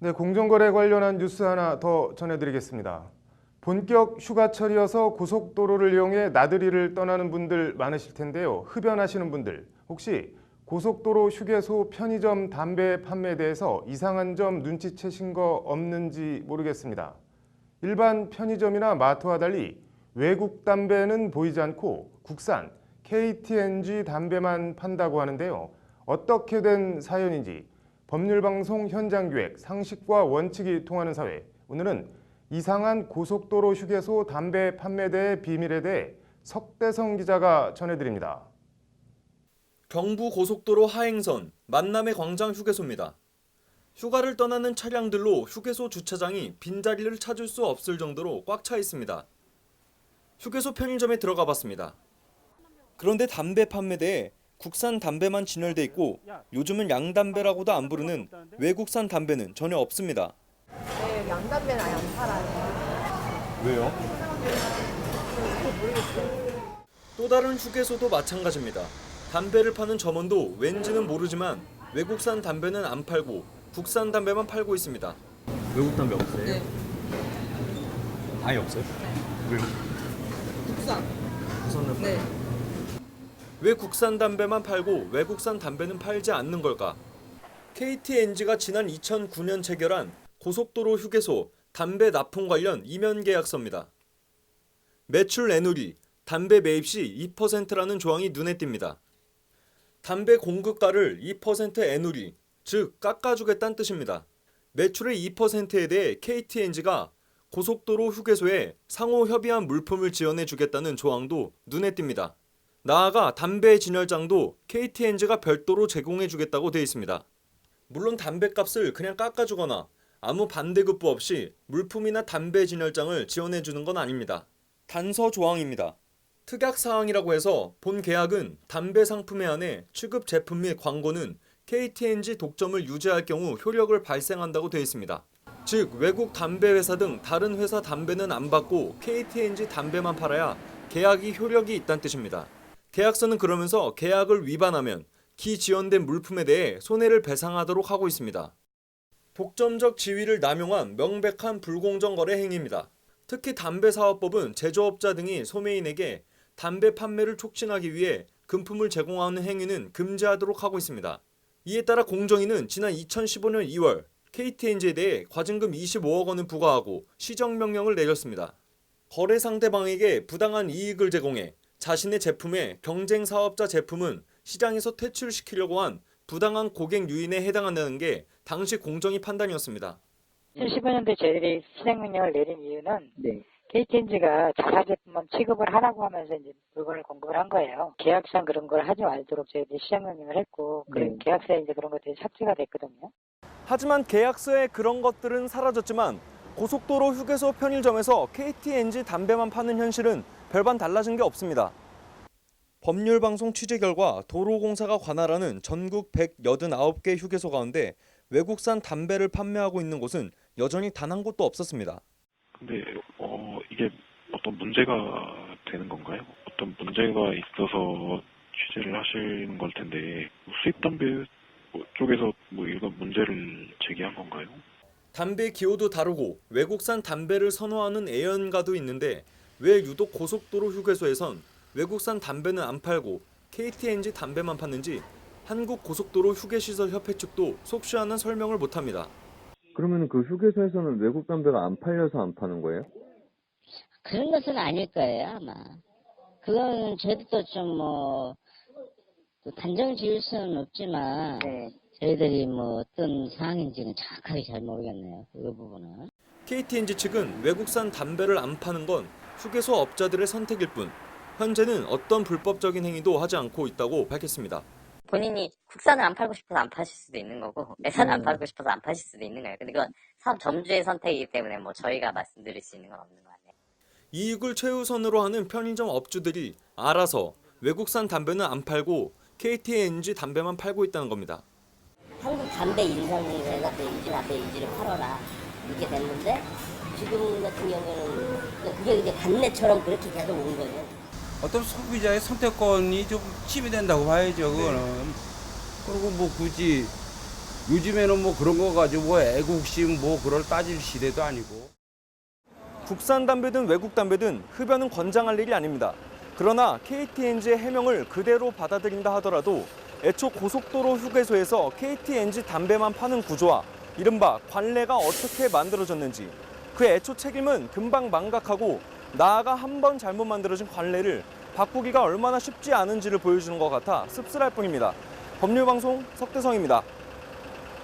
네, 공정거래 관련한 뉴스 하나 더 전해드리겠습니다. 본격 휴가철이어서 고속도로를 이용해 나들이를 떠나는 분들 많으실 텐데요. 흡연하시는 분들, 혹시 고속도로 휴게소 편의점 담배 판매에 대해서 이상한 점 눈치채신 거 없는지 모르겠습니다. 일반 편의점이나 마트와 달리 외국 담배는 보이지 않고 국산 KT&G 담배만 판다고 하는데요. 어떻게 된 사연인지 법률방송 현장기획 상식과 원칙이 통하는 사회. 오늘은 이상한 고속도로 휴게소 담배 판매대의 비밀에 대해 석대성 기자가 전해드립니다. 경부 고속도로 하행선 만남의 광장 휴게소입니다. 휴가를 떠나는 차량들로 휴게소 주차장이 빈자리를 찾을 수 없을 정도로 꽉 차 있습니다. 휴게소 편의점에 들어가 봤습니다. 그런데 담배 판매대에 국산 담배만 진열돼 있고 요즘은 양담배라고도 안 부르는 외국산 담배는 전혀 없습니다. 네, 양담배는 아예 안 팔아요. 왜요? 모르겠어요. 또 다른 휴게소도 마찬가지입니다. 담배를 파는 점원도 왠지는 모르지만 외국산 담배는 안 팔고 국산 담배만 팔고 있습니다. 외국 담배 없어요? 네. 아예 없어요? 왜요? 국산. 국산 담배? 네. 왜 국산 담배만 팔고 외국산 담배는 팔지 않는 걸까? KT&G가 지난 2009년 체결한 고속도로 휴게소 담배 납품 관련 이면 계약서입니다. 매출 내누리, 담배 매입 시 2%라는 조항이 눈에 띕니다. 담배 공급가를 2% 애누리, 즉 깎아주겠다는 뜻입니다. 매출의 2%에 대해 KT&G가 고속도로 휴게소에 상호 협의한 물품을 지원해 주겠다는 조항도 눈에 띕니다. 나아가 담배 진열장도 KT&G가 별도로 제공해 주겠다고 되어 있습니다. 물론 담배값을 그냥 깎아주거나 아무 반대급부 없이 물품이나 담배 진열장을 지원해 주는 건 아닙니다. 단서 조항입니다. 특약사항이라고 해서 본 계약은 담배 상품에 한해 취급 제품 및 광고는 KT&G 독점을 유지할 경우 효력을 발생한다고 되어 있습니다. 즉 외국 담배 회사 등 다른 회사 담배는 안 받고 KT&G 담배만 팔아야 계약이 효력이 있다는 뜻입니다. 계약서는 그러면서 계약을 위반하면 기지연된 물품에 대해 손해를 배상하도록 하고 있습니다. 독점적 지위를 남용한 명백한 불공정 거래 행위입니다. 특히 담배사업법은 제조업자 등이 소매인에게 담배 판매를 촉진하기 위해 금품을 제공하는 행위는 금지하도록 하고 있습니다. 이에 따라 공정위는 지난 2015년 2월 KT&G에 대해 과징금 25억 원을 부과하고 시정명령을 내렸습니다. 거래 상대방에게 부당한 이익을 제공해 자신의 제품에 경쟁 사업자 제품은 시장에서 퇴출시키려고 한 부당한 고객 유인에 해당한다는 게 당시 공정위 판단이었습니다. 2015년도에 저희들이 시정명령을 내린 이유는 네. KT&G가 자사 제품만 취급을 하라고 하면서 이제 물건을 공급을 한 거예요. 계약상 그런 걸 하지 말도록 저희들이 시정명령을 했고, 네. 계약서에 이제 그런 것들이 삭제가 됐거든요. 하지만 계약서에 그런 것들은 사라졌지만 고속도로 휴게소 편의점에서 KT&G 담배만 파는 현실은 별반 달라진 게 없습니다. 법률방송 취재 결과 도로공사가 관할하는 전국 189개 휴게소 가운데 외국산 담배를 판매하고 있는 곳은 여전히 단 한 곳도 없었습니다. 근데 이게 어떤 문제가 되는 건가요? 어떤 문제가 있어서 취재를 하시는 걸 텐데 수입 담배 쪽에서 이런 문제를 제기한 건가요? 담배 기호도 다르고 외국산 담배를 선호하는 애연가도 있는데 왜 유독 고속도로 휴게소에선 외국산 담배는 안 팔고 KT&G 담배만 파는지 한국고속도로 휴게시설협회 측도 속시하는 설명을 못합니다. 그러면 그 휴게소에서는 외국 담배가 안 팔려서 안 파는 거예요? 그런 것은 아닐 거예요, 아마. 그건 저희도 좀 또 단정 지을 수는 없지만, 저희들이 어떤 상황인지는 정확하게 잘 모르겠네요, 그 부분은. KT&G 측은 외국산 담배를 안 파는 건 휴게소 업자들의 선택일 뿐, 현재는 어떤 불법적인 행위도 하지 않고 있다고 밝혔습니다. 본인이 국산을 안 팔고 싶어서 안 파실 수도 있는 거고 외산을 안 팔고 싶어서 안 파실 수도 있는 거예요. 근데 그건 사업 점주의 선택이기 때문에 저희가 말씀드릴 수 있는 건 없는 것 같네요. 이익을 최우선으로 하는 편의점 업주들이 알아서 외국산 담배는 안 팔고 KT&G 담배만 팔고 있다는 겁니다. 한국 담배 인상공사에서 KT&G 담배 인지를 팔아라 이렇게 됐는데 지금 같은 경우에는 그게 이제 관례처럼 그렇게 계속 온 거예요. 어떤 소비자의 선택권이 좀 침해된다고 봐야죠, 그거는. 그리고 굳이 요즘에는 뭐 그런 거 가지고 뭐 애국심 뭐 그걸 따질 시대도 아니고. 국산 담배든 외국 담배든 흡연은 권장할 일이 아닙니다. 그러나 KTNG의 해명을 그대로 받아들인다 하더라도 애초 고속도로 휴게소에서 KTNG 담배만 파는 구조와 이른바 관례가 어떻게 만들어졌는지 그 애초 책임은 금방 망각하고 나아가 한 번 잘못 만들어진 관례를 바꾸기가 얼마나 쉽지 않은지를 보여주는 것 같아 씁쓸할 뿐입니다. 법률방송 석대성입니다.